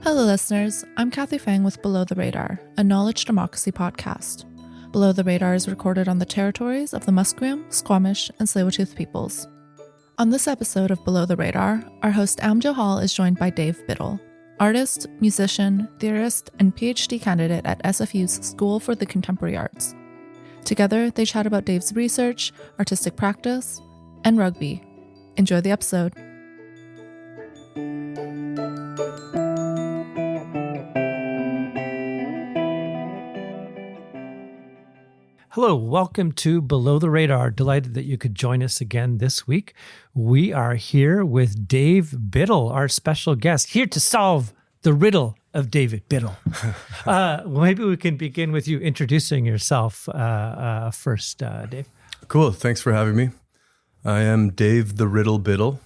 Hello, listeners. I'm Kathy Fang with Below the Radar, a knowledge democracy podcast. Below the Radar is recorded on the territories of the Musqueam, Squamish, and Tsleil-Waututh peoples. On this episode of Below the Radar, our host Am Johal is joined by Dave Biddle, artist, musician, theorist, and PhD candidate at SFU's School for the Contemporary Arts. Together, they chat about Dave's research, artistic practice, and rugby. Enjoy the episode. Hello, welcome to Below the Radar. Delighted that you could join us again this week. We are here with Dave Biddle, our special guest, here to solve the riddle of David Biddle. Maybe we can begin with you introducing yourself first, Dave. Cool. Thanks for having me. I am Dave the Riddle Biddle.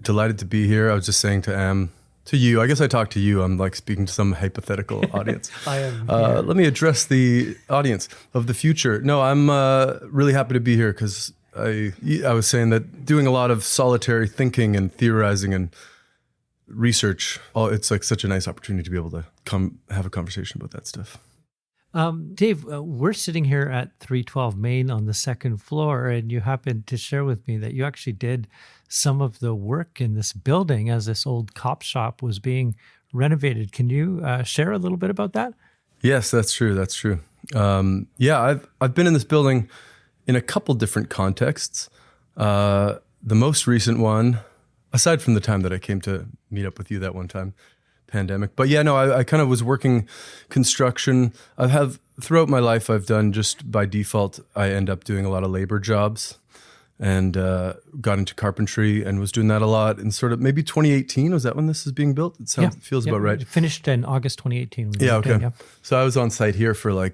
Delighted to be here. I was just saying to you, I guess I talked to you. I'm like speaking to some hypothetical audience. I am let me address the audience of the future. No, I'm really happy to be here because I was saying that doing a lot of solitary thinking and theorizing and research, it's like such a nice opportunity to be able to come have a conversation about that stuff. Dave, we're sitting here at 312 Main on the second floor, and you happened to share with me that you actually did some of the work in this building as this old cop shop was being renovated. Can you share a little bit about that? Yes, that's true. That's true. I've been in this building in a couple different contexts. The most recent one, aside from the time that I came to meet up with you that one time, pandemic. But yeah, no, I kind of was working construction. Throughout my life, I've done just by default, I end up doing a lot of labor jobs and got into carpentry and was doing that a lot. And sort of maybe 2018, was that when this is being built? It feels about right. It finished in August 2018. Yeah, okay. So I was on site here for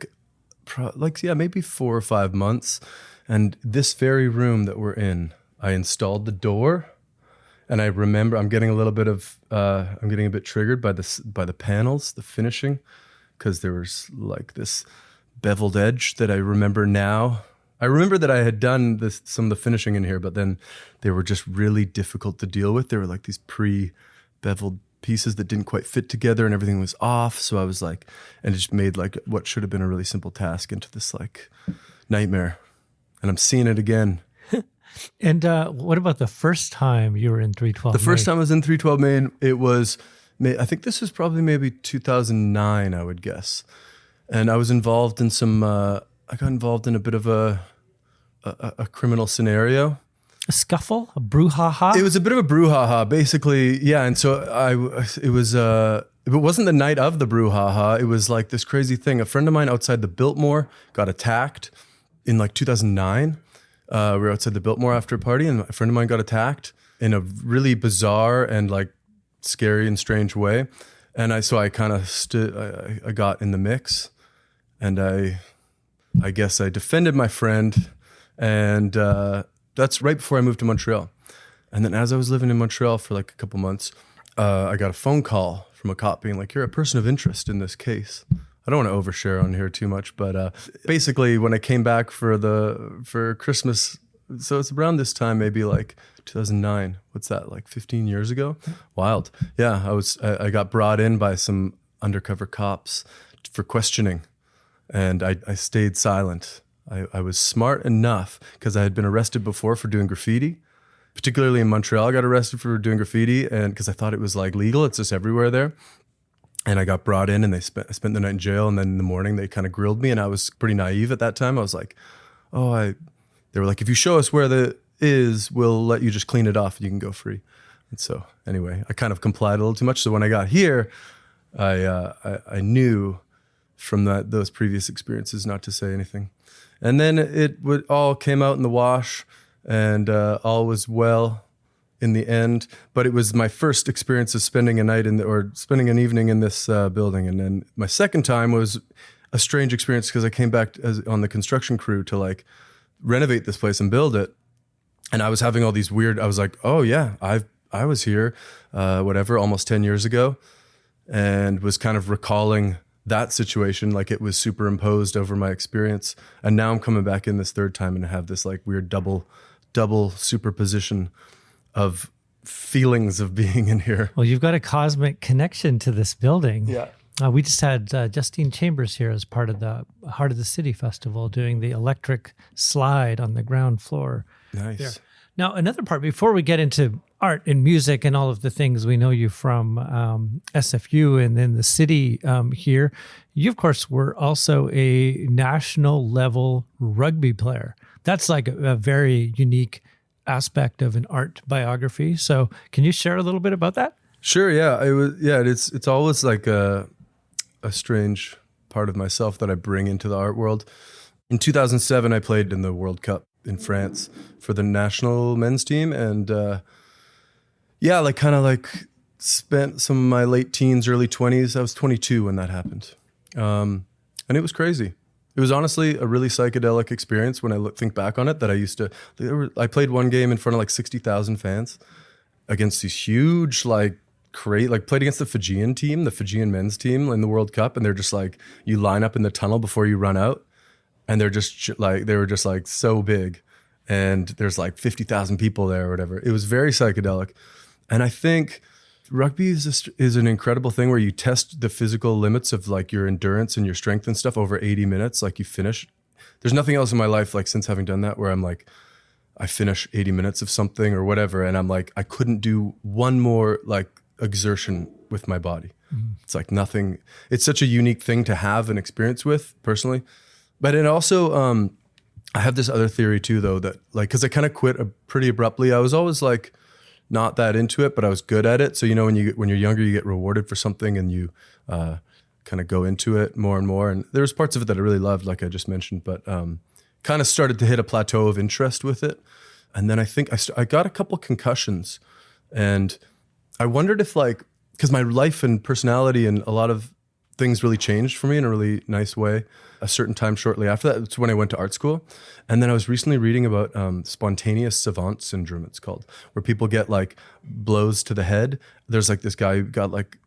maybe 4 or 5 months. And this very room that we're in, I installed the door. And I remember I'm getting a bit triggered by the panels, the finishing, because there was like this beveled edge that I remember now. I remember that I had done some of the finishing in here, but then they were just really difficult to deal with. They were like these pre-beveled pieces that didn't quite fit together and everything was off. So I was like, and it just made like what should have been a really simple task into this like nightmare. And I'm seeing it again. And what about the first time you were in 312 The first time I was in 312 Main, it was, I think this was probably maybe 2009, I would guess. And I was involved in I got involved in a bit of a criminal scenario. A scuffle? A brouhaha? It was a bit of a brouhaha, basically. Yeah, and so it wasn't the night of the brouhaha. It was like this crazy thing. A friend of mine outside the Biltmore got attacked in like 2009. We were outside the Biltmore after a party, and a friend of mine got attacked in a really bizarre and like scary and strange way. And I kind of I got in the mix, and I guess I defended my friend, and that's right before I moved to Montreal. And then as I was living in Montreal for like a couple months, I got a phone call from a cop being like, "You're a person of interest in this case." I don't want to overshare on here too much, but basically when I came back for Christmas, so it's around this time, maybe like 2009. What's that, like 15 years ago? Wild. Yeah, I got brought in by some undercover cops for questioning, and I stayed silent. I was smart enough because I had been arrested before for doing graffiti. Particularly in Montreal, I got arrested for doing graffiti, and because I thought it was like legal, it's just everywhere there. And I got brought in, and I spent the night in jail. And then in the morning, they kind of grilled me. And I was pretty naive at that time. I was like, they were like, if you show us where the is, we'll let you just clean it off and you can go free. And so anyway, I kind of complied a little too much. So when I got here, I knew from those previous experiences not to say anything. And then it all came out in the wash, and all was well in the end. But it was my first experience of spending a night spending an evening in this building. And then my second time was a strange experience because I came back on the construction crew to like renovate this place and build it. And I was having all these I was like, oh yeah, I was here, almost 10 years ago, and was kind of recalling that situation like it was superimposed over my experience. And now I'm coming back in this third time and have this like weird double superposition of feelings of being in here. Well, you've got a cosmic connection to this building. Yeah. We just had Justine Chambers here as part of the Heart of the City Festival doing the electric slide on the ground floor. Nice. There. Now, another part, before we get into art and music and all of the things we know you from SFU and then the city here, you, of course, were also a national level rugby player. That's like a very unique aspect of an art biography. So can you share a little bit about that? Sure. Yeah. It was. Yeah. It's always like a strange part of myself that I bring into the art world. In 2007, I played in the World Cup in France for the national men's team. And spent some of my late teens, early 20s. I was 22 when that happened. And it was crazy. It was honestly a really psychedelic experience when I think back on it, that I played one game in front of like 60,000 fans against these huge, played against the Fijian team, the Fijian men's team in the World Cup. And they're just like, you line up in the tunnel before you run out. And they were just like so big. And there's like 50,000 people there or whatever. It was very psychedelic. And I think rugby is an incredible thing where you test the physical limits of like your endurance and your strength and stuff over 80 minutes. Like you finish. There's nothing else in my life, like since having done that, where I'm like, I finish 80 minutes of something or whatever. And I'm like, I couldn't do one more like exertion with my body. Mm-hmm. It's like nothing. It's such a unique thing to have an experience with personally. But it also, I have this other theory too, though, that like, cause I kind of quit pretty abruptly. I was always like not that into it, but I was good at it. So, you know, when you're younger, you get rewarded for something and you kind of go into it more and more. And there was parts of it that I really loved, like I just mentioned, but kind of started to hit a plateau of interest with it. And then I think I got a couple concussions, and I wondered if like, cause my life and personality and a lot of things really changed for me in a really nice way a certain time shortly after that. It's when I went to art school. And then I was recently reading about spontaneous savant syndrome, it's called, where people get like blows to the head. There's like this guy who got like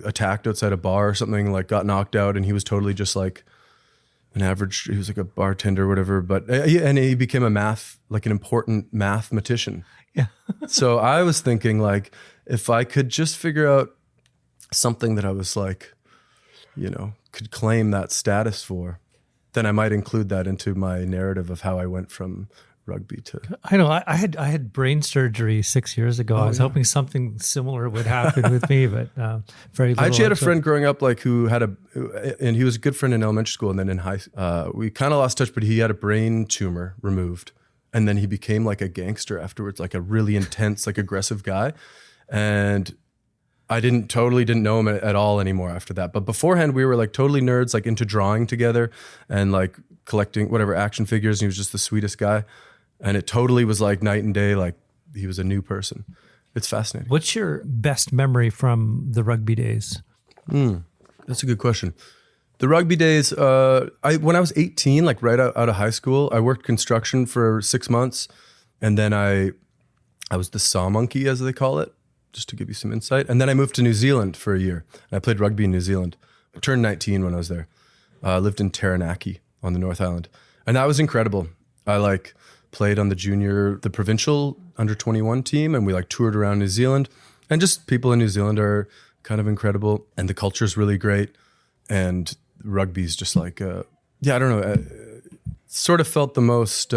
attacked outside a bar or something, like got knocked out, and he was totally just like an average, he was like a bartender or whatever, but and he became an important mathematician. Yeah. So I was thinking like, if I could just figure out something that I was like, you know, could claim that status for, then I might include that into my narrative of how I went from rugby to. I know I had brain surgery 6 years ago. I was hoping something similar would happen with me, but very little. I actually had a friend growing up like who had and he was a good friend in elementary school, and then in we kind of lost touch, but he had a brain tumor removed, and then he became like a gangster afterwards, like a really intense, like aggressive guy, and I didn't know him at all anymore after that. But beforehand, we were like totally nerds, like into drawing together and like collecting whatever action figures. And he was just the sweetest guy. And it totally was like night and day. Like he was a new person. It's fascinating. What's your best memory from the rugby days? That's a good question. The rugby days, when I was 18, like right out of high school, I worked construction for 6 months. And then I was the saw monkey, as they call it, just to give you some insight. And then I moved to New Zealand for a year. And I played rugby in New Zealand. I turned 19 when I was there. I lived in Taranaki on the North Island. And that was incredible. I like played on the provincial under 21 team, and we like toured around New Zealand. And just people in New Zealand are kind of incredible. And the culture is really great. And rugby's just like, I don't know, sort of felt the most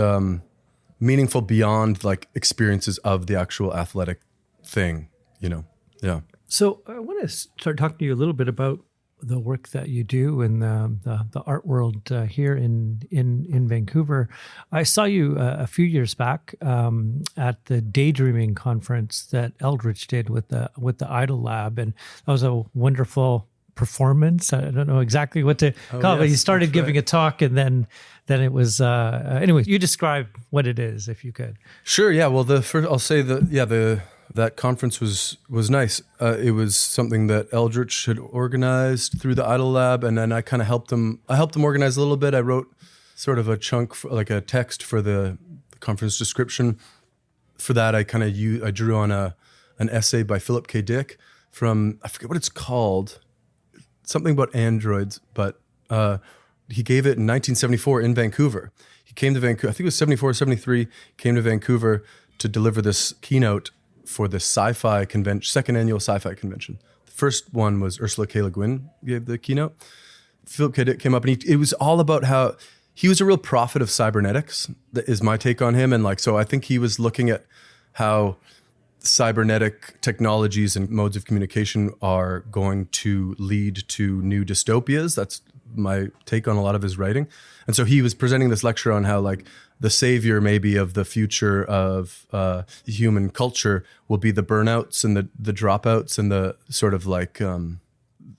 meaningful beyond like experiences of the actual athletic thing. You know, yeah. So I want to start talking to you a little bit about the work that you do in the art world here in Vancouver. I saw you a few years back at the daydreaming conference that Eldritch did with the Idol Lab, and that was a wonderful performance. I don't know exactly what to call it, but you started giving a talk, and then it was anyway. You describe what it is, if you could. Sure. Yeah. Well, I'll say that conference was nice. It was something that Eldritch had organized through the Idol Lab, and then I kind of helped them. I helped them organize a little bit. I wrote sort of a chunk, like a text for the conference description. For that, I drew on an essay by Philip K. Dick from, I forget what it's called, something about androids, but he gave it in 1974 in Vancouver. He came to Vancouver, I think it was 74, 73, came to Vancouver to deliver this keynote for the sci-fi convention, second annual sci-fi convention. The first one was Ursula K. Le Guin gave the keynote. Philip K. Dick came up, and it was all about how he was a real prophet of cybernetics. That is my take on him. And like, so I think he was looking at how cybernetic technologies and modes of communication are going to lead to new dystopias. That's my take on a lot of his writing. And so he was presenting this lecture on how like the savior maybe of the future of human culture will be the burnouts and the dropouts and the sort of like,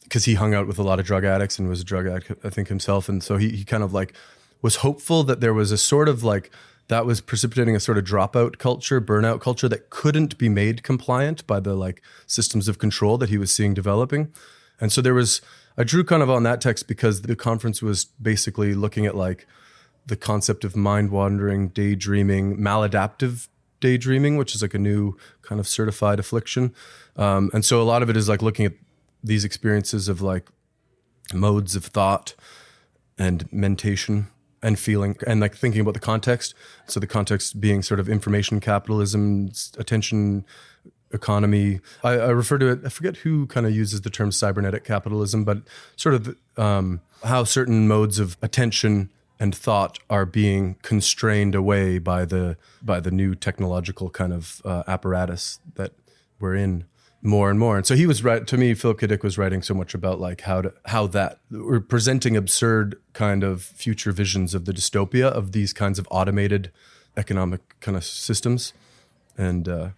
because he hung out with a lot of drug addicts and was a drug addict, I think, himself. And so he kind of like was hopeful that there was a sort of like, that was precipitating a sort of dropout culture, burnout culture that couldn't be made compliant by the like systems of control that he was seeing developing. And so I drew kind of on that text because the conference was basically looking at like the concept of mind wandering, daydreaming, maladaptive daydreaming, which is like a new kind of certified affliction. And so a lot of it is like looking at these experiences of like modes of thought and mentation and feeling and like thinking about the context. So the context being sort of information capitalism, attention economy. I refer to it, I forget who kind of uses the term cybernetic capitalism, but sort of how certain modes of attention and thought are being constrained away by the new technological kind of apparatus that we're in more and more. And so he was right. To me, Philip K. Dick was writing so much about like how that we're presenting absurd kind of future visions of the dystopia of these kinds of automated economic kind of systems. And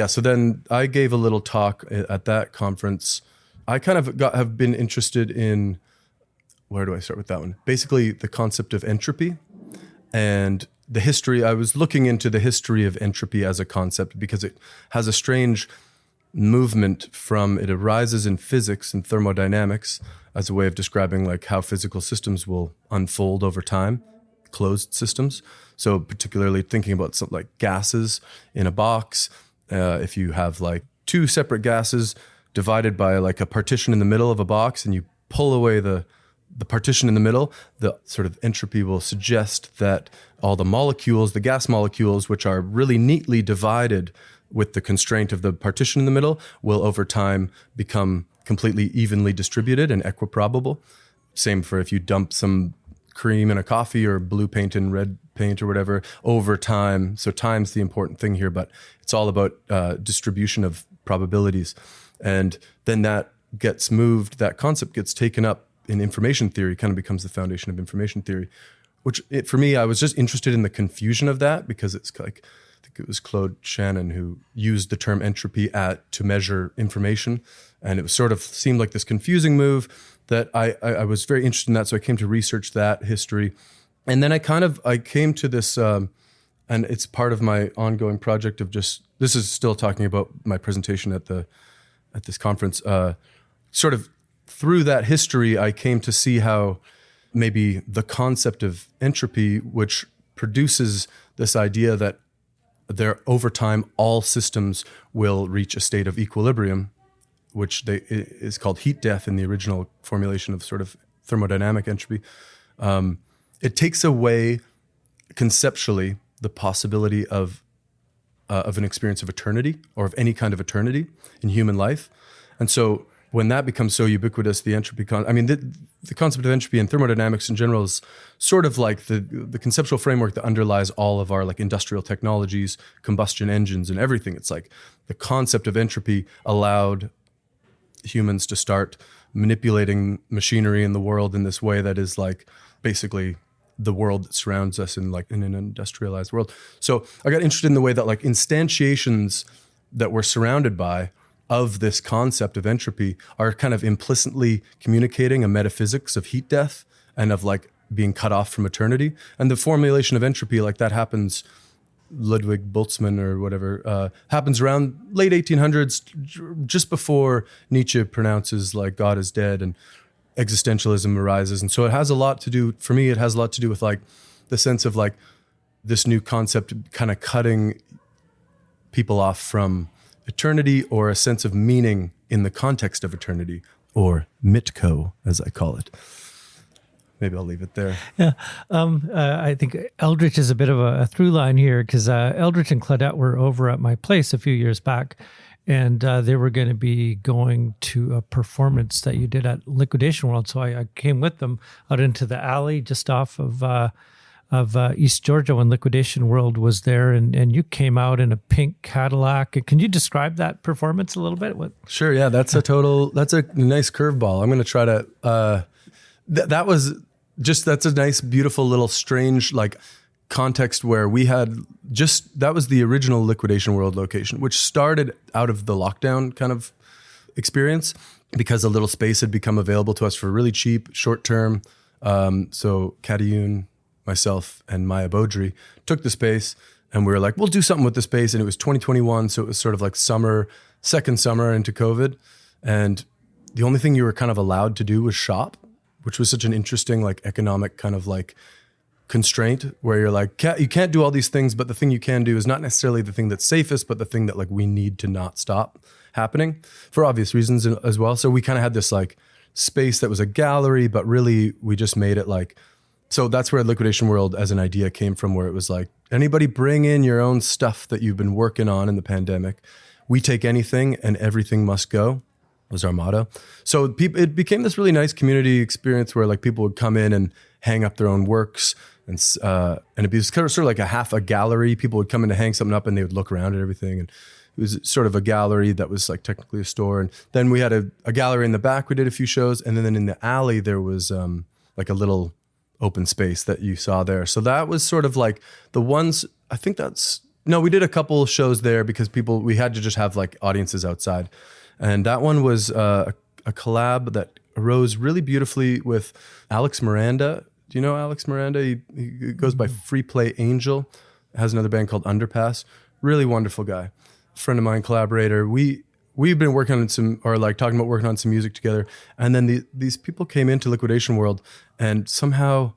so then I gave a little talk at that conference. I kind of have been interested in, where do I start with that one? Basically the concept of entropy and the history. I was looking into the history of entropy as a concept because it has a strange movement from, it arises in physics and thermodynamics as a way of describing like how physical systems will unfold over time, closed systems. So particularly thinking about something like gases in a box. If you have like two separate gases divided by like a partition in the middle of a box and you pull away the partition in the middle, the sort of entropy will suggest that all the molecules, the gas molecules, which are really neatly divided with the constraint of the partition in the middle, will over time become completely evenly distributed and equiprobable. Same for if you dump some cream in a coffee or blue paint in red paint or whatever over time. So time's the important thing here, but it's all about distribution of probabilities. And then that gets moved, that concept gets taken up in information theory, kind of becomes the foundation of information theory, which for me, I was just interested in the confusion of that because it's like, I think it was Claude Shannon who used the term entropy to measure information. And it was sort of seemed like this confusing move that I was very interested in that. So I came to research that history. And then I came to this, and it's part of my ongoing project of just, this is still talking about my presentation at this conference, sort of through that history, I came to see how maybe the concept of entropy, which produces this idea that over time, all systems will reach a state of equilibrium, which is called heat death in the original formulation of sort of thermodynamic entropy. It takes away conceptually the possibility of an experience of eternity or of any kind of eternity in human life. And so when that becomes so ubiquitous, the entropy, the concept of entropy in thermodynamics in general is sort of like the conceptual framework that underlies all of our like industrial technologies, combustion engines and everything. It's like the concept of entropy allowed humans to start manipulating machinery in the world in this way that is like basically the world that surrounds us in an industrialized world. So I got interested in the way that like instantiations that we're surrounded by of this concept of entropy are kind of implicitly communicating a metaphysics of heat death and of like being cut off from eternity. And the formulation of entropy like that happens, Ludwig Boltzmann or whatever, happens around late 1800s, just before Nietzsche pronounces like God is dead and existentialism arises. And so it has a lot to do, for me, it has a lot to do with like the sense of like this new concept kind of cutting people off from eternity or a sense of meaning in the context of eternity, or M.I.T.C.O.E, as I call it. maybe I'll leave it there. Yeah. I think Eldritch is a bit of a through line here because Eldritch and Claudette were over at my place a few years back, and they were going to be going to a performance that you did at Liquidation World. So I came with them out into the alley just off of East Georgia when Liquidation World was there, and you came out in a pink Cadillac. Can you describe that performance a little bit? Sure. Yeah, that's a nice curveball. I'm going to try to. That's a nice, beautiful little strange like context where we had that was the original Liquidation World location, which started out of the lockdown kind of experience because a little space had become available to us for really cheap, short term. So Kadiyun, myself, and Maya Beaudry took the space, and we were like, we'll do something with the space. And it was 2021, so it was sort of like second summer into COVID. And the only thing you were kind of allowed to do was shop, which was such an interesting like economic kind of like constraint where you're like, you can't do all these things, but the thing you can do is not necessarily the thing that's safest, but the thing that like we need to not stop happening for obvious reasons as well. So we kind of had this like space that was a gallery, but really we just made it like, so that's where Liquidation World as an idea came from, where it was like, anybody bring in your own stuff that you've been working on in the pandemic. We take anything and everything must go, was our motto. So it became this really nice community experience where like people would come in and hang up their own works, and it was kind of sort of like a gallery. People would come in to hang something up and they would look around at everything, and it was sort of a gallery that was like technically a store. And then we had a gallery in the back. We did a few shows, and then in the alley there was like a little open space that you saw there. So that was sort of like the ones. We did a couple shows there because we had to just have like audiences outside. And that one was a collab that arose really beautifully with Alex Miranda. Do you know Alex Miranda? He goes by Free Play Angel, has another band called Underpass. Really wonderful guy. Friend of mine, collaborator. We've been working on talking about working on some music together. And then these people came into Liquidation World and somehow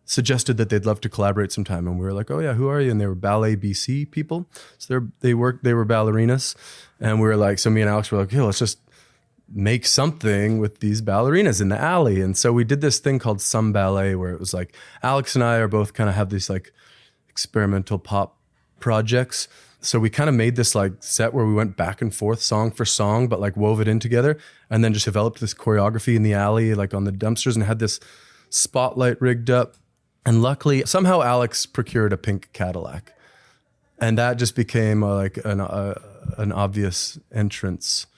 suggested that they'd love to collaborate sometime. And we were like, oh yeah, who are you? And they were Ballet BC people. So they were ballerinas. And we were like, so me and Alex were like, hey, let's just make something with these ballerinas in the alley. And so we did this thing called Some Ballet, where it was like, Alex and I are both kind of have these like experimental pop projects. So we kind of made this like set where we went back and forth song for song, but like wove it in together, and then just developed this choreography in the alley, like on the dumpsters, and had this spotlight rigged up. And luckily, somehow Alex procured a pink Cadillac, and that just became like an obvious entrance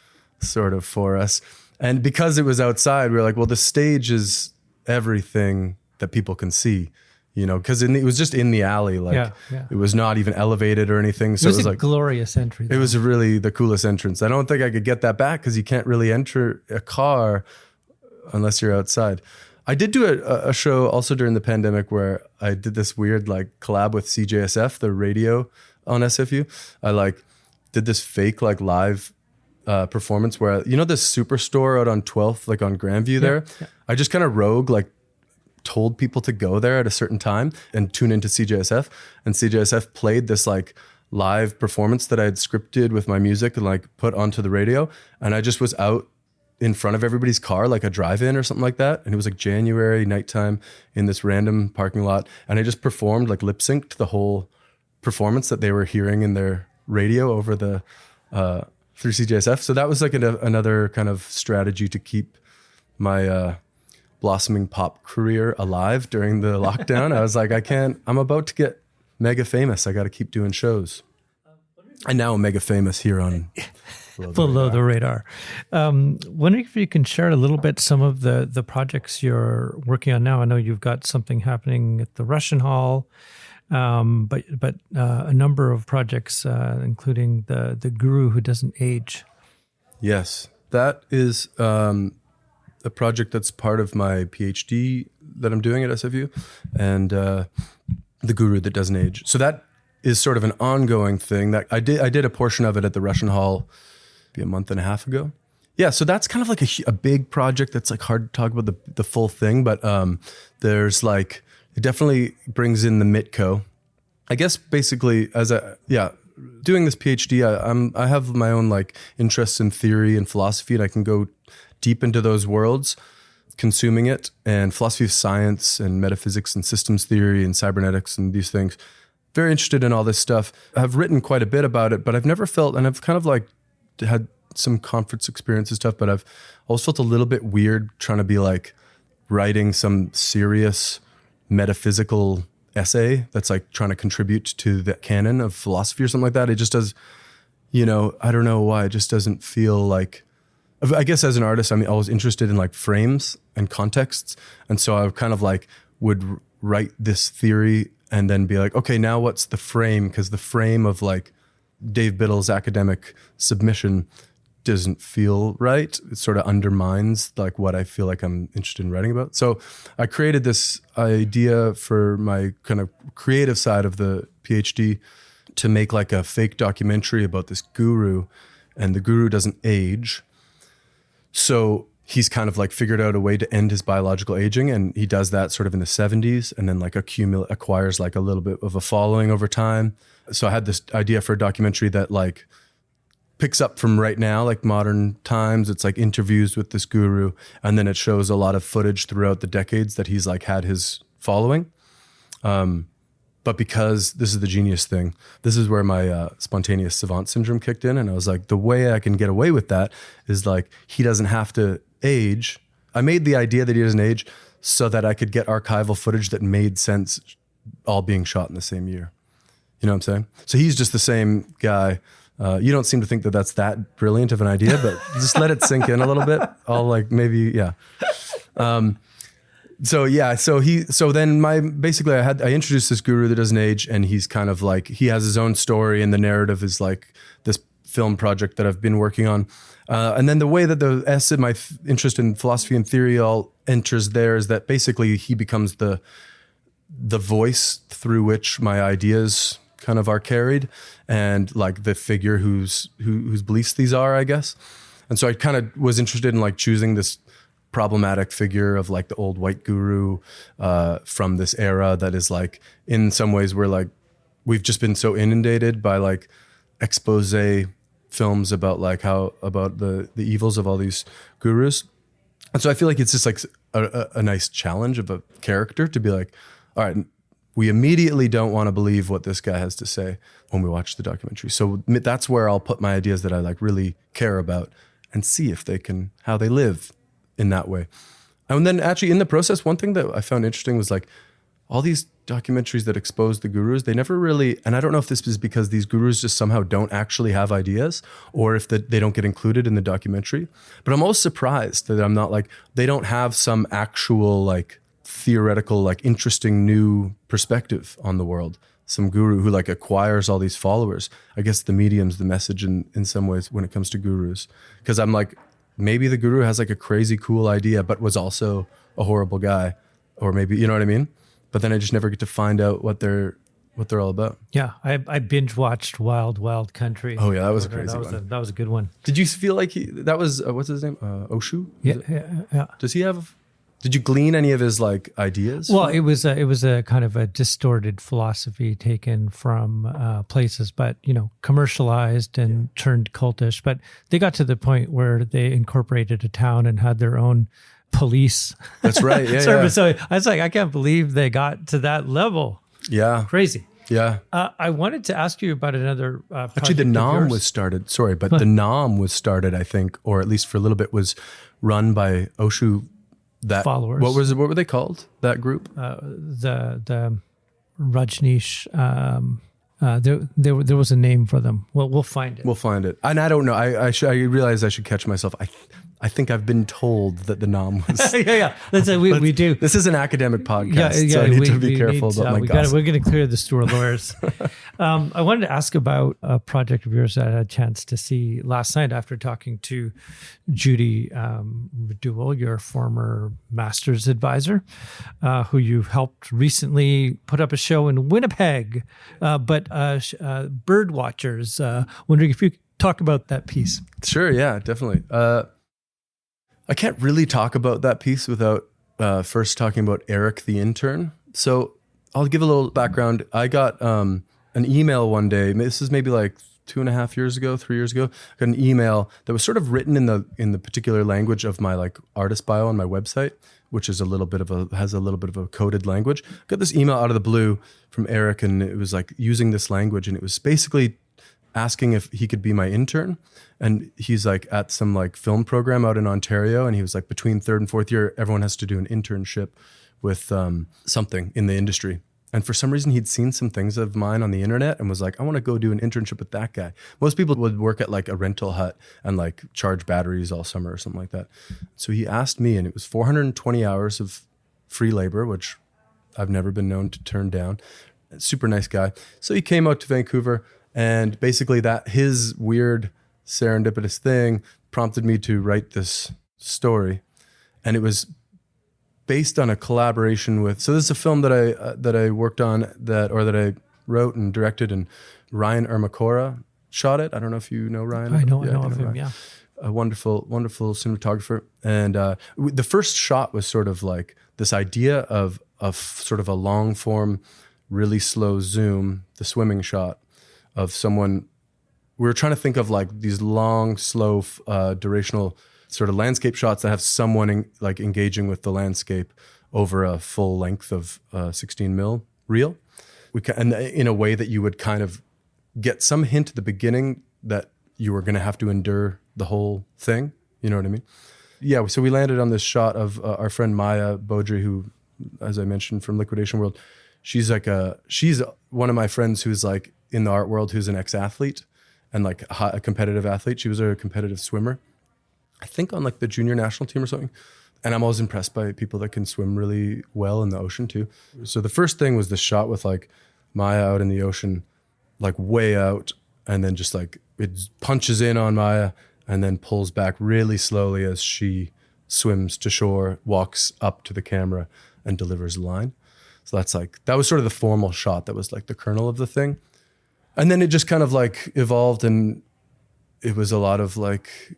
sort of for us. And because it was outside, we were like, well, the stage is everything that people can see, because it was just in the alley. Like It was not even elevated or anything. So it was like glorious entry. It was really the coolest entrance. I don't think I could get that back because you can't really enter a car unless you're outside. I did do a show also during the pandemic where I did this weird like collab with CJSF, the radio on SFU. I like did this fake like live performance where, this Superstore out on 12th, like on Grandview there. Yeah. I just kind of rogue like told people to go there at a certain time and tune into CJSF. And CJSF played this like live performance that I had scripted with my music and like put onto the radio. And I just was out in front of everybody's car, like a drive-in or something like that. And it was like January nighttime in this random parking lot. And I just performed like lip synced the whole performance that they were hearing in their radio over the, through CJSF. So that was like another kind of strategy to keep my blossoming pop career alive during the lockdown. I was like, I'm about to get mega famous. I got to keep doing shows. And now I'm mega famous here on Below the Radar. Wondering if you can share a little bit some of the projects you're working on now. I know you've got something happening at the Russian Hall, but a number of projects, including the Guru Who Doesn't Age. Yes, that is a project that's part of my PhD that I'm doing at SFU, and the Guru That Doesn't Age. So that is sort of an ongoing thing that I did a portion of it at the Russian Hall maybe a month and a half ago. Yeah, so that's kind of like a big project that's like hard to talk about the full thing, but there's like, it definitely brings in the M.I.T.C.O.E. I guess basically doing this PhD, I have my own like interests in theory and philosophy, and I can go deep into those worlds. consuming it, and philosophy of science and metaphysics and systems theory and cybernetics and these things. Very interested in all this stuff. I've written quite a bit about it, but I've never felt, and I've kind of like had some conference experience and stuff, but I've always felt a little bit weird trying to be like writing some serious metaphysical essay that's like trying to contribute to the canon of philosophy or something like that. It just does, I don't know why, it just doesn't feel like, I guess as an artist, I'm always interested in like frames and contexts. And so I kind of like would write this theory and then be like, okay, now what's the frame? Because the frame of like Dave Biddle's academic submission doesn't feel right. It sort of undermines like what I feel like I'm interested in writing about. So I created this idea for my kind of creative side of the PhD to make like a fake documentary about this guru, and the guru doesn't age. So he's kind of like figured out a way to end his biological aging, and he does that sort of in the 70s and then like acquires like a little bit of a following over time. So I had this idea for a documentary that like picks up from right now, like modern times. It's like interviews with this guru, and then it shows a lot of footage throughout the decades that he's like had his following. But because this is the genius thing, this is where my spontaneous savant syndrome kicked in. And I was like, the way I can get away with that is like, he doesn't have to age. I made the idea that he doesn't age so that I could get archival footage that made sense all being shot in the same year. You know what I'm saying? So he's just the same guy. You don't seem to think that that's that brilliant of an idea, but just let it sink in a little bit. I'll like maybe, yeah. So then I introduced this guru that doesn't age, and he's kind of like, he has his own story, and the narrative is like this film project that I've been working on. And then the way that the S in my interest in philosophy and theory all enters there is that basically he becomes the voice through which my ideas kind of are carried, and like the figure whose beliefs these are, I guess. And so I kind of was interested in like choosing this problematic figure of like the old white guru from this era that is like, in some ways we've just been so inundated by like expose films about like about the evils of all these gurus. And so I feel like it's just like a nice challenge of a character to be like, all right, we immediately don't want to believe what this guy has to say when we watch the documentary. So that's where I'll put my ideas that I like really care about and see if how they live in that way. And then actually in the process, one thing that I found interesting was like all these documentaries that expose the gurus, they never really, and I don't know if this is because these gurus just somehow don't actually have ideas, or if they don't get included in the documentary. But I'm always surprised that I'm not like, they don't have some actual like theoretical, like interesting new perspective on the world. Some guru who like acquires all these followers. I guess the medium's the message in some ways when it comes to gurus. Because I'm like, maybe the guru has like a crazy cool idea, but was also a horrible guy. Or maybe, you know what I mean? But then I just never get to find out what they're all about. Yeah, I binge watched Wild Wild Country. Oh yeah, that was a crazy one. That was a good one. Did you feel like that was, what's his name? Oshu? Yeah. Did you glean any of his like ideas? Well, it was a kind of a distorted philosophy taken from places, but commercialized and turned cultish. But they got to the point where they incorporated a town and had their own police. That's right. Yeah. service. So I was like, I can't believe they got to that level. Yeah. Crazy. Yeah. I wanted to ask you about another actually, the NAM was started. Sorry, but the NAM was started, I think, or at least for a little bit, was run by Oshu. That followers. What were they called? That group? The Rajneesh. There was a name for them. Well, we'll find it. We'll find it. And I don't know. I realize I should catch myself. I think I've been told that the NAM was. yeah. That's we do. This is an academic podcast, so I need to be careful about my gossip. We're going to clear this to our lawyers. I wanted to ask about a project of yours that I had a chance to see last night after talking to Judy Duell, your former master's advisor, who you helped recently put up a show in Winnipeg, but bird watchers. Wondering if you could talk about that piece. Sure, yeah, definitely. I can't really talk about that piece without first talking about Eric the intern. So I'll give a little background. I got an email one day. This is maybe like 2.5 years ago, 3 years ago, I got an email that was sort of written in the particular language of my like artist bio on my website, which is has a little bit of a coded language. I got this email out of the blue from Eric, and it was like using this language, and it was basically asking if he could be my intern. And he's like at some like film program out in Ontario, and he was like, between third and fourth year, everyone has to do an internship with something in the industry. And for some reason, he'd seen some things of mine on the internet and was like, I want to go do an internship with that guy. Most people would work at like a rental hut and like charge batteries all summer or something like that. So he asked me, and it was 420 hours of free labor, which I've never been known to turn down. Super nice guy. So he came out to Vancouver, and basically that his weird serendipitous thing prompted me to write this story. And it was based on a collaboration with, so this is a film that I worked on that I wrote and directed, and Ryan Ermacora shot it. I don't know if you know Ryan. I know of him, yeah. A wonderful cinematographer. And the first shot was sort of like this idea of sort of a long form, really slow zoom, the swimming shot of someone. We were trying to think of like these long, slow, durational sort of landscape shots that have someone like engaging with the landscape over a full length of 16 mil reel. And in a way that you would kind of get some hint at the beginning that you were going to have to endure the whole thing. You know what I mean? Yeah. So we landed on this shot of our friend Maya Beaudry, who, as I mentioned, from Liquidation World, she's one of my friends who's like in the art world, who's an ex-athlete and like a competitive athlete. She was a competitive swimmer, I think on like the junior national team or something. And I'm always impressed by people that can swim really well in the ocean too. So the first thing was the shot with like Maya out in the ocean, like way out, and then just like it punches in on Maya and then pulls back really slowly as she swims to shore, walks up to the camera and delivers a line. So that was sort of the formal shot. That was like the kernel of the thing. And then it just kind of like evolved, and it was a lot of like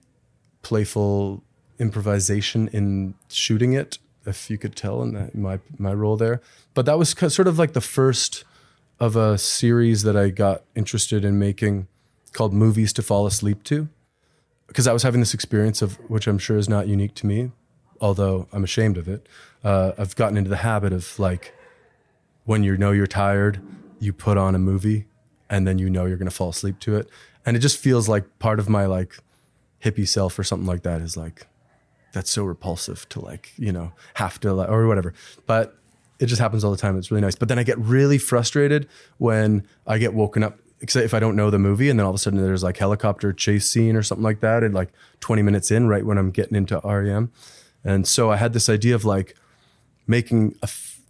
playful improvisation in shooting it, if you could tell in my role there. But that was sort of like the first of a series that I got interested in making called Movies to Fall Asleep To, because I was having this experience of, which I'm sure is not unique to me, although I'm ashamed of it. I've gotten into the habit of like, when you know you're tired, you put on a movie and then you know you're going to fall asleep to it. And it just feels like part of my like hippie self or something like that is like, that's so repulsive to like, you know, have to like, or whatever. But it just happens all the time. It's really nice. But then I get really frustrated when I get woken up, except if I don't know the movie, and then all of a sudden there's like helicopter chase scene or something like that, and like 20 minutes in, right when I'm getting into REM. And so I had this idea of like making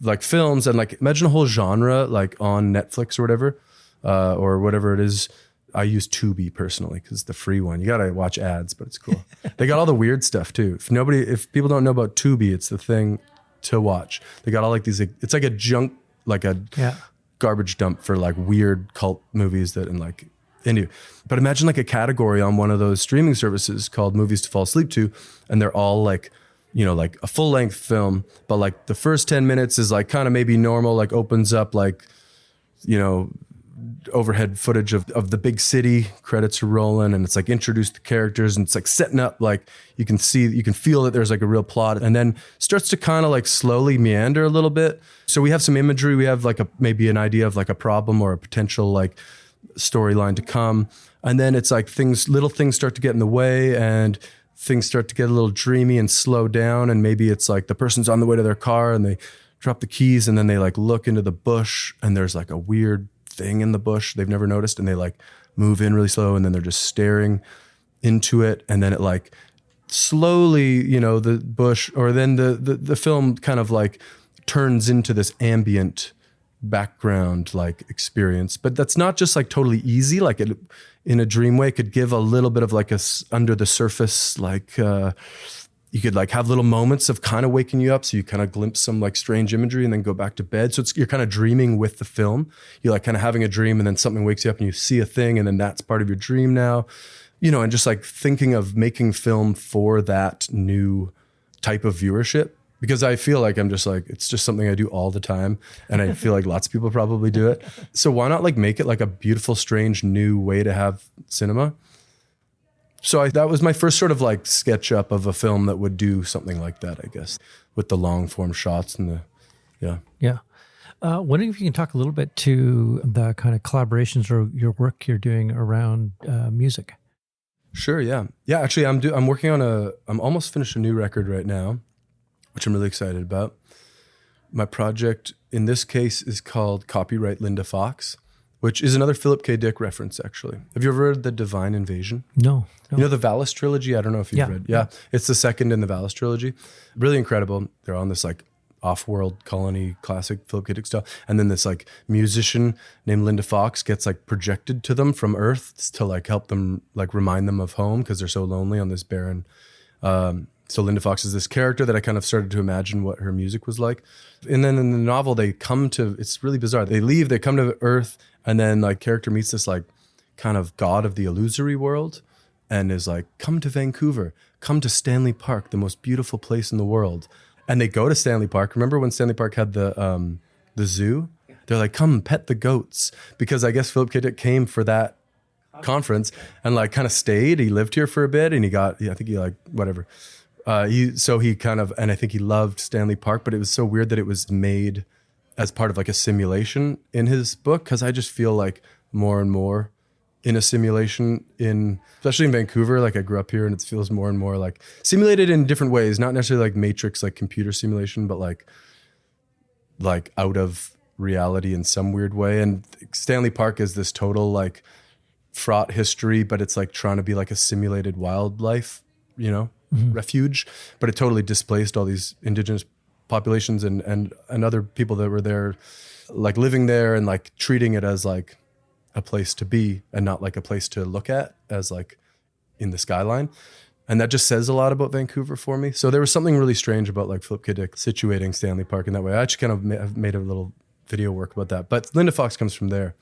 like films and like imagine a whole genre like on Netflix or whatever it is. I use Tubi personally because the free one. You got to watch ads, but it's cool. They got all the weird stuff too. If people don't know about Tubi, it's the thing to watch. They got all like these, it's like a junk, like a garbage dump for like weird cult movies that, and like, anyway. But imagine like a category on one of those streaming services called Movies to Fall Asleep To, and they're all like, you know, like a full length film, but like the first 10 minutes is like kind of maybe normal, like opens up like, you know, overhead footage of the big city, credits are rolling, and it's like introduced the characters, and it's like setting up, like you can feel that there's like a real plot, and then starts to kind of like slowly meander a little bit. So we have some imagery, we have like maybe an idea of like a problem or a potential like storyline to come, and then it's like little things start to get in the way, and things start to get a little dreamy and slow down, and maybe it's like the person's on the way to their car and they drop the keys, and then they like look into the bush, and there's like a weird thing in the bush they've never noticed, and they like move in really slow, and then they're just staring into it, and then it like slowly, you know, the bush, or then the film kind of like turns into this ambient background like experience. But that's not just like totally easy, like it in a dream way. It could give a little bit of like a under the surface, like you could like have little moments of kind of waking you up, so you kind of glimpse some like strange imagery and then go back to bed. So you're kind of dreaming with the film. You're like kind of having a dream, and then something wakes you up and you see a thing, and then that's part of your dream now, you know, and just like thinking of making film for that new type of viewership because I feel like I'm just like, it's just something I do all the time. And I feel like lots of people probably do it. So why not like make it like a beautiful, strange, new way to have cinema? So that was my first sort of like sketch up of a film that would do something like that, I guess, with the long form shots and yeah. Yeah. Wondering if you can talk a little bit to the kind of collaborations or your work you're doing around music. Sure. Yeah. Yeah. Actually, I'm working on I'm almost finished a new record right now, which I'm really excited about. My project in this case is called Copyright Linda Fox, which is another Philip K. Dick reference, actually. Have you ever read The Divine Invasion? No. You know the Valis trilogy? I don't know if you've read. Yeah. It's the second in the Valis trilogy. Really incredible. They're on this like off-world colony, classic Philip K. Dick style. And then this like musician named Linda Fox gets like projected to them from Earth to like help them, like remind them of home because they're so lonely on this barren. So Linda Fox is this character that I kind of started to imagine what her music was like. And then in the novel, they come to, it's really bizarre. They leave, they come to Earth, and then like character meets this like kind of god of the illusory world and is like, come to Vancouver, come to Stanley Park, the most beautiful place in the world. And they go to Stanley Park. Remember when Stanley Park had the zoo? They're like, come pet the goats. Because I guess Philip K. Dick came for that conference and like kind of stayed. He lived here for a bit and he got, I think he like, whatever. So he kind of, and I think he loved Stanley Park, but it was so weird that it was made as part of like a simulation in his book. Cause I just feel like more and more in a simulation especially in Vancouver, like I grew up here and it feels more and more like simulated in different ways, not necessarily like Matrix, like computer simulation, but like out of reality in some weird way. And Stanley Park is this total like fraught history, but it's like trying to be like a simulated wildlife, refuge, but it totally displaced all these indigenous populations and other people that were there, like living there and like treating it as like a place to be and not like a place to look at as like in the skyline. And that just says a lot about Vancouver for me. So there was something really strange about like Philip K. Dick situating Stanley Park in that way. I actually kind of have made a little video work about that, but Linda Fox comes from there.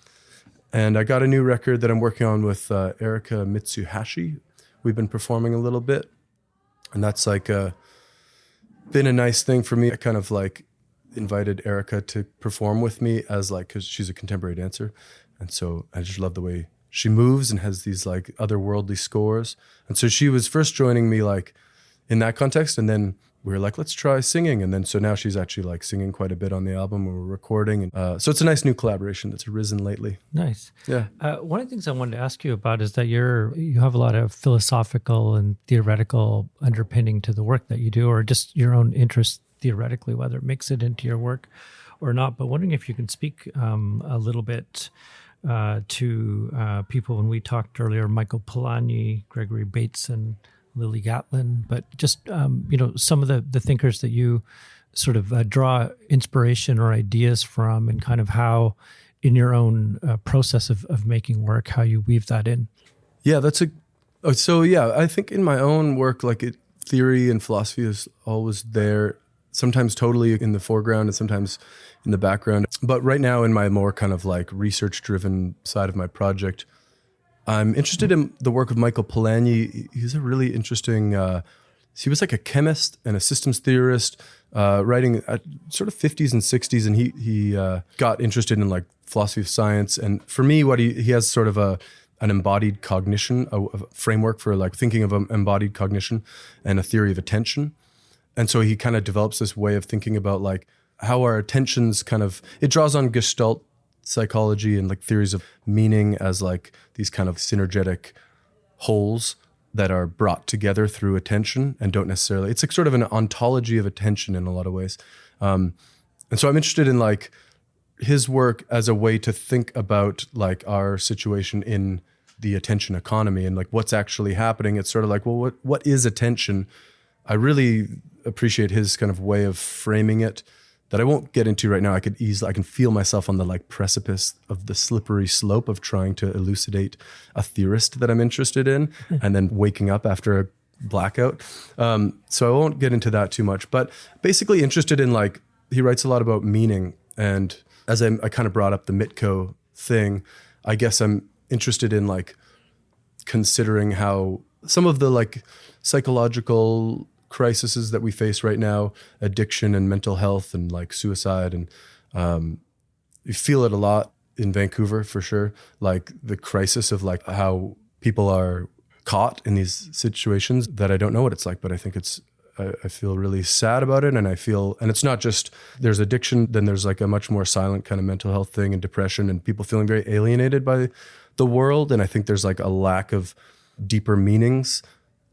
And I got a new record that I'm working on with Erica Mitsuhashi. We've been performing a little bit. And that's like been a nice thing for me. I kind of like invited Erica to perform with me as like, cause she's a contemporary dancer. And so I just love the way she moves and has these like otherworldly scores. And so she was first joining me like in that context. And then we were like, let's try singing. And then, so now she's actually like singing quite a bit on the album when we're recording. And so it's a nice new collaboration that's arisen lately. Nice. Yeah. One of the things I wanted to ask you about is that you have a lot of philosophical and theoretical underpinning to the work that you do, or just your own interest theoretically, whether it makes it into your work or not. But wondering if you can speak a little bit to people. When we talked earlier, Michael Polanyi, Gregory Bates, and Lily Gatlin, but just, some of the thinkers that you sort of draw inspiration or ideas from, and kind of how in your own process of making work, how you weave that in. Yeah, I think in my own work, like theory and philosophy is always there, sometimes totally in the foreground and sometimes in the background. But right now in my more kind of like research-driven side of my project, I'm interested in the work of Michael Polanyi. He's a really interesting, he was like a chemist and a systems theorist, writing at sort of 50s and 60s. And he got interested in like philosophy of science. And for me, what he has sort of an embodied cognition, a framework for like thinking of embodied cognition and a theory of attention. And so he kind of develops this way of thinking about like how our attentions it draws on Gestalt psychology and like theories of meaning as like these kind of synergetic wholes that are brought together through attention and don't necessarily, it's like sort of an ontology of attention in a lot of ways. And so I'm interested in like his work as a way to think about like our situation in the attention economy and like what's actually happening. It's sort of like, well, what is attention? I really appreciate his kind of way of framing it that I won't get into right now. I can feel myself on the like precipice of the slippery slope of trying to elucidate a theorist that I'm interested in and then waking up after a blackout. So I won't get into that too much, but basically interested in like, he writes a lot about meaning. And as I kind of brought up the M.I.T.C.O.E thing, I guess I'm interested in like considering how some of the like psychological crises that we face right now, addiction and mental health and like suicide. And you feel it a lot in Vancouver for sure. Like the crisis of like how people are caught in these situations that I don't know what it's like, but I think I feel really sad about it. And and it's not just there's addiction, then there's like a much more silent kind of mental health thing and depression and people feeling very alienated by the world. And I think there's like a lack of deeper meanings,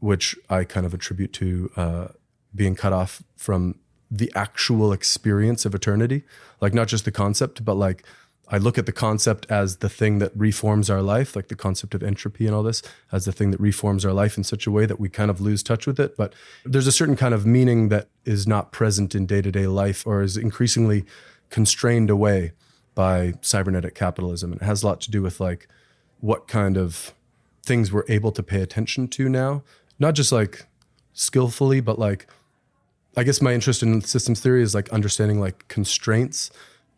which I kind of attribute to being cut off from the actual experience of eternity. Like not just the concept, but like I look at the concept as the thing that reforms our life, like the concept of entropy and all this, as the thing that reforms our life in such a way that we kind of lose touch with it. But there's a certain kind of meaning that is not present in day-to-day life or is increasingly constrained away by cybernetic capitalism. And it has a lot to do with like what kind of things we're able to pay attention to now, not just like skillfully, but like, I guess my interest in systems theory is like understanding like constraints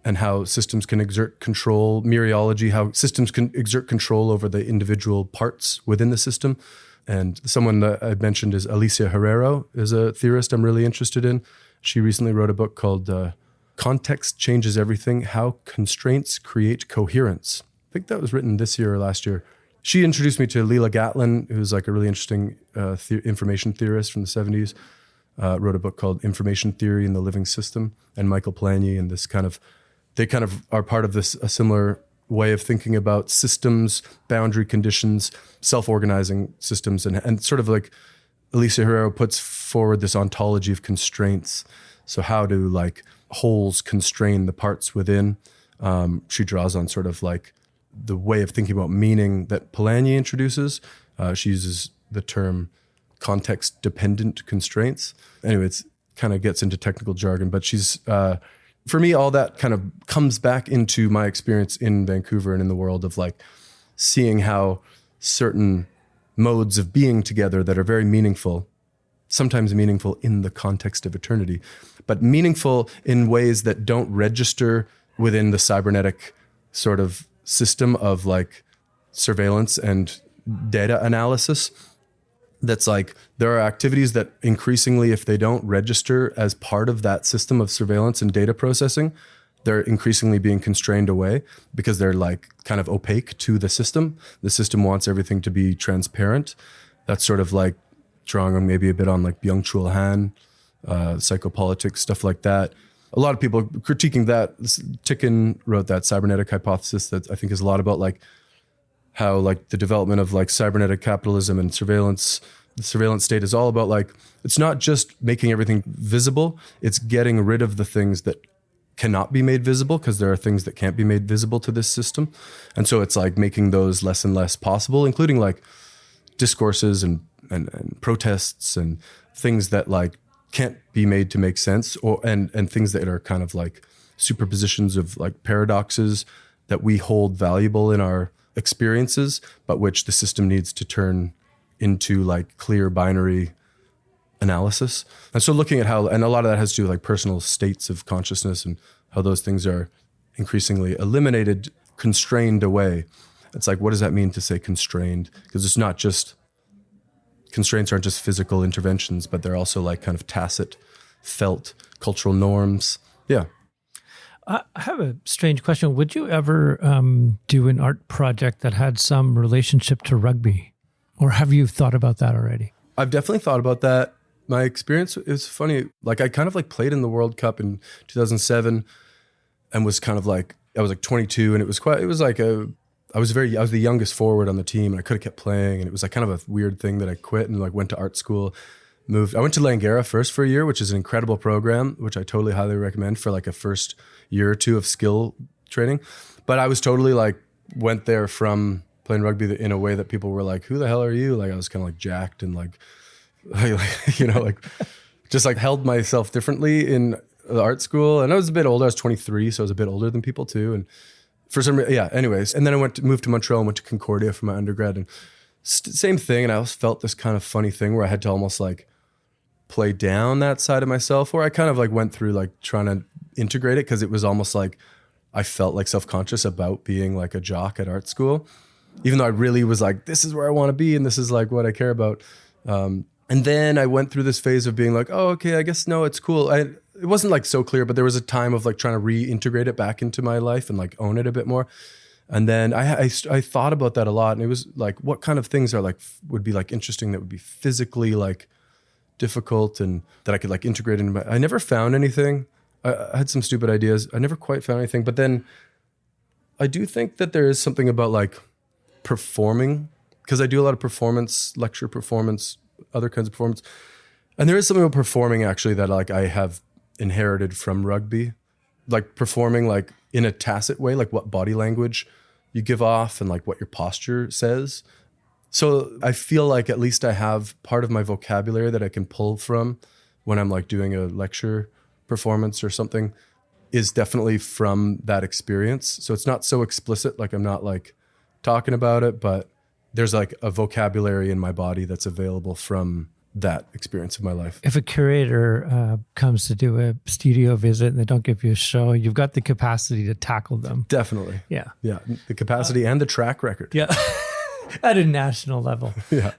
and how systems can exert control, mereology, how systems can exert control over the individual parts within the system. And someone that I mentioned is Alicia Herrero, is a theorist I'm really interested in. She recently wrote a book called Context Changes Everything, How Constraints Create Coherence. I think that was written this year or last year. She introduced me to Leela Gatlin, who's like a really interesting information theorist from the 70s. Wrote a book called Information Theory in the Living System, and Michael Polanyi, and they kind of are part of this, a similar way of thinking about systems, boundary conditions, self-organizing systems, and sort of like Alicia Herrero puts forward this ontology of constraints. So how do like wholes constrain the parts within? She draws on sort of like the way of thinking about meaning that Polanyi introduces. She uses the term context-dependent constraints. Anyway, it's kind of gets into technical jargon, but she's... for me, all that kind of comes back into my experience in Vancouver and in the world of like seeing how certain modes of being together that are very meaningful, sometimes meaningful in the context of eternity, but meaningful in ways that don't register within the cybernetic sort of system of like surveillance and data analysis. That's like, there are activities that increasingly, if they don't register as part of that system of surveillance and data processing, they're increasingly being constrained away because they're like kind of opaque to the system. The system wants everything to be transparent. That's sort of like drawing on maybe a bit on like Byung-Chul Han, psychopolitics, stuff like that. A lot of people critiquing that. Ticken wrote that cybernetic hypothesis that I think is a lot about like how like the development of like cybernetic capitalism and surveillance, the surveillance state is all about like, it's not just making everything visible, it's getting rid of the things that cannot be made visible because there are things that can't be made visible to this system. And so it's like making those less and less possible, including like discourses and protests and things that like can't be made to make sense, or and things that are kind of like superpositions of like paradoxes that we hold valuable in our experiences, but which the system needs to turn into like clear binary analysis. And so looking at how, and a lot of that has to do with like personal states of consciousness and how those things are increasingly eliminated, constrained away. It's like, what does that mean to say constrained? Because it's not just, constraints aren't just physical interventions, but they're also like kind of tacit, felt cultural norms. Yeah. I have a strange question. Would you ever do an art project that had some relationship to rugby? Or have you thought about that already? I've definitely thought about that. My experience is funny. Like I kind of like played in the World Cup in 2007 and was kind of like, I was like 22 and I was the youngest forward on the team and I could have kept playing. And it was like kind of a weird thing that I quit and like went to art school. I went to Langara first for a year, which is an incredible program, which I totally highly recommend for like a first year or two of skill training. But I was totally like, went there from playing rugby in a way that people were like, who the hell are you? Like I was kind of like jacked and like, you know, like just like held myself differently in the art school. And I was a bit older. I was 23, so I was a bit older than people too. And for some reason, anyways. And then I moved to Montreal and went to Concordia for my undergrad and same thing. And I always felt this kind of funny thing where I had to almost like play down that side of myself, where I kind of like went through like trying to integrate it because it was almost like I felt like self-conscious about being like a jock at art school, even though I really was like, this is where I want to be and this is like what I care about. And then I went through this phase of being like, oh, okay, I guess no, it's cool. It wasn't like so clear, but there was a time of like trying to reintegrate it back into my life and like own it a bit more. And then I thought about that a lot, and it was like, what kind of things are like would be like interesting that would be physically like difficult and that I could like integrate into my. I never found anything. I had some stupid ideas. I never quite found anything. But then I do think that there is something about like performing, because I do a lot of performance, lecture performance, other kinds of performance, and there is something about performing actually that like I have inherited from rugby, like performing like in a tacit way, like what body language you give off and like what your posture says. So I feel like at least I have part of my vocabulary that I can pull from when I'm like doing a lecture performance or something is definitely from that experience. So it's not so explicit, like I'm not like talking about it, but there's like a vocabulary in my body that's available from that experience of my life. If a curator comes to do a studio visit and they don't give you a show, you've got the capacity to tackle them. Definitely. Yeah. Yeah. The capacity and the track record. Yeah. At a national level. Yeah.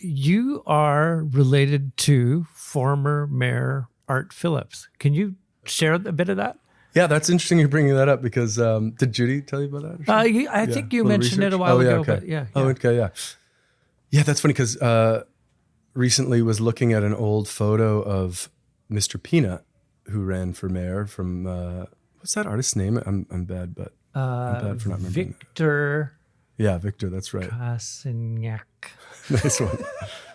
You are related to former Mayor Art Phillips. Can you share a bit of that? Yeah, that's interesting you're bringing that up because did Judy tell you about that? Or something? I think you mentioned it a while ago. Okay. But yeah. Oh, okay, yeah. Yeah, that's funny because recently was looking at an old photo of Mr. Peanut, who ran for mayor from, what's that artist's name? I'm bad, but I'm bad for not remembering. Victor. Yeah, Victor, that's right. Casignac. Nice one.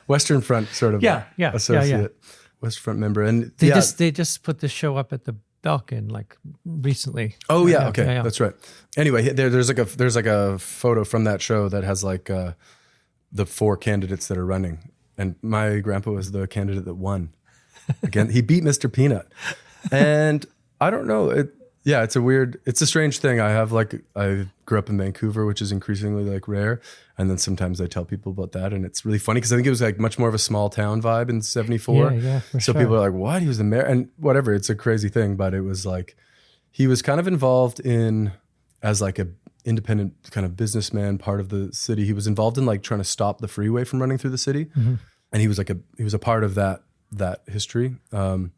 Western Front sort of associate. Western Front member. And they just put the show up at the Belkin like recently. Oh yeah, okay, that's right. Anyway, there's like a photo from that show that has like the 4 candidates that are running, and my grandpa was the candidate that won. Again, he beat Mr. Peanut, and I don't know. It's a strange thing. I grew up in Vancouver, which is increasingly like rare, and then sometimes I tell people about that, and it's really funny because I think it was like much more of a small town vibe in '74. Yeah, for so sure. People are like, "What? He was the mayor?" And whatever. It's a crazy thing, but it was like he was kind of involved in as like a independent kind of businessman, part of the city. He was involved in like trying to stop the freeway from running through the city, mm-hmm. and he was a part of that history. And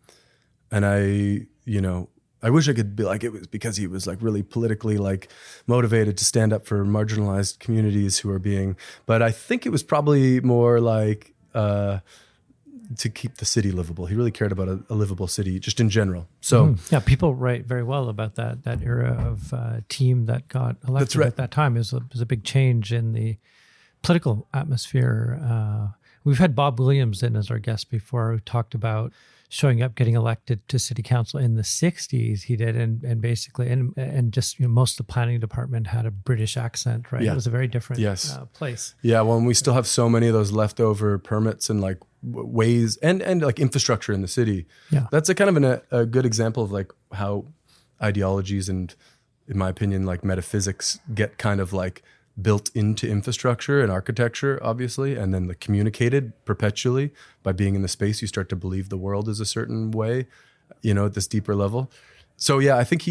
I wish I could be like, it was because he was like really politically like motivated to stand up for marginalized communities who are being, but I think it was probably more like to keep the city livable. He really cared about a livable city just in general. So yeah, people write very well about that era of team that got elected at that time. It was a big change in the political atmosphere. We've had Bob Williams in as our guest before, who talked about showing up, getting elected to city council in the 60s. He did, and basically, and just most of the planning department had a British accent, right? Yeah. It was a very different place. Yeah, well, and we still have so many of those leftover permits and like ways and like infrastructure in the city. Yeah, that's a kind of a good example of like how ideologies and, in my opinion, like metaphysics get kind of like built into infrastructure and architecture, obviously, and then like communicated perpetually by being in the space. You start to believe the world is a certain way, at this deeper level. So yeah, I think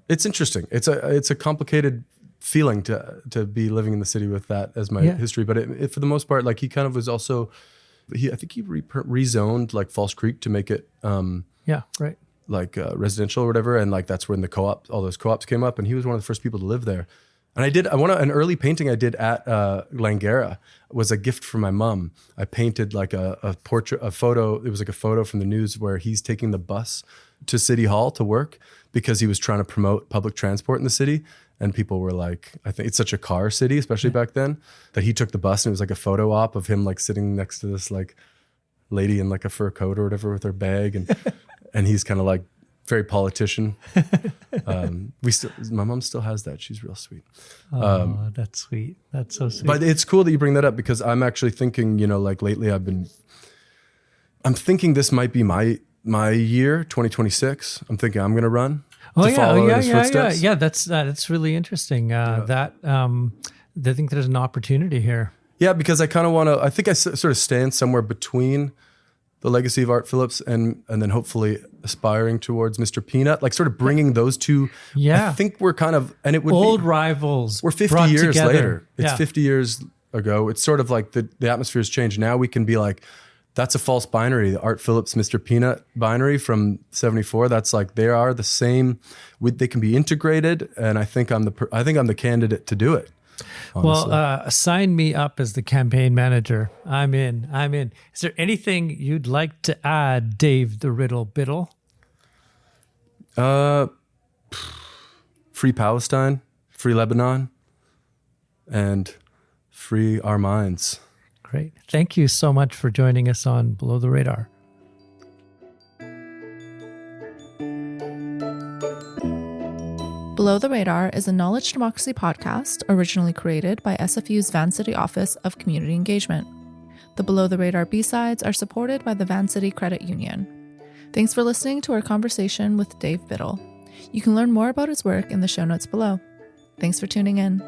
it's interesting. It's a complicated feeling to be living in the city with that as my history. But it, for the most part, like he kind of was also, I think he rezoned like False Creek to make it, like residential or whatever. And like, that's when the co-op, all those co-ops came up, and he was one of the first people to live there. And an early painting I did at Langara was a gift from my mom. I painted like a portrait, a photo. It was like a photo from the news where he's taking the bus to City Hall to work because he was trying to promote public transport in the city. And people were like, I think it's such a car city, especially back then, that he took the bus and it was like a photo op of him like sitting next to this like lady in like a fur coat or whatever with her bag. And he's kind of like, very politician. My mom still has that. She's real sweet. Oh, that's sweet. That's so sweet. But it's cool that you bring that up because I'm actually thinking, like lately I'm thinking this might be my year, 2026. I'm thinking I'm going to run. Yeah. That's really interesting. I think there's an opportunity here. Yeah, because I kind of want to. I think I sort of stand somewhere between the legacy of Art Phillips and then hopefully aspiring towards Mr. Peanut, like sort of bringing those two. Yeah. I think we're kind of, and it would old be, rivals. We're 50 years later. It's 50 years ago. It's sort of like the atmosphere has changed. Now we can be like, That's a false binary. The Art Phillips, Mr. Peanut binary from 74. That's like, they are the same. They can be integrated. And I think I'm the candidate to do it. Honestly. Well, sign me up as the campaign manager. I'm in. Is there anything you'd like to add, Dave the Riddle Biddle? Free Palestine, free Lebanon, and free our minds. Great. Thank you so much for joining us on Below the Radar. Below the Radar is a knowledge democracy podcast originally created by SFU's Vancity Office of Community Engagement. The Below the Radar B-sides are supported by the Vancity Credit Union. Thanks for listening to our conversation with Dave Biddle. You can learn more about his work in the show notes below. Thanks for tuning in.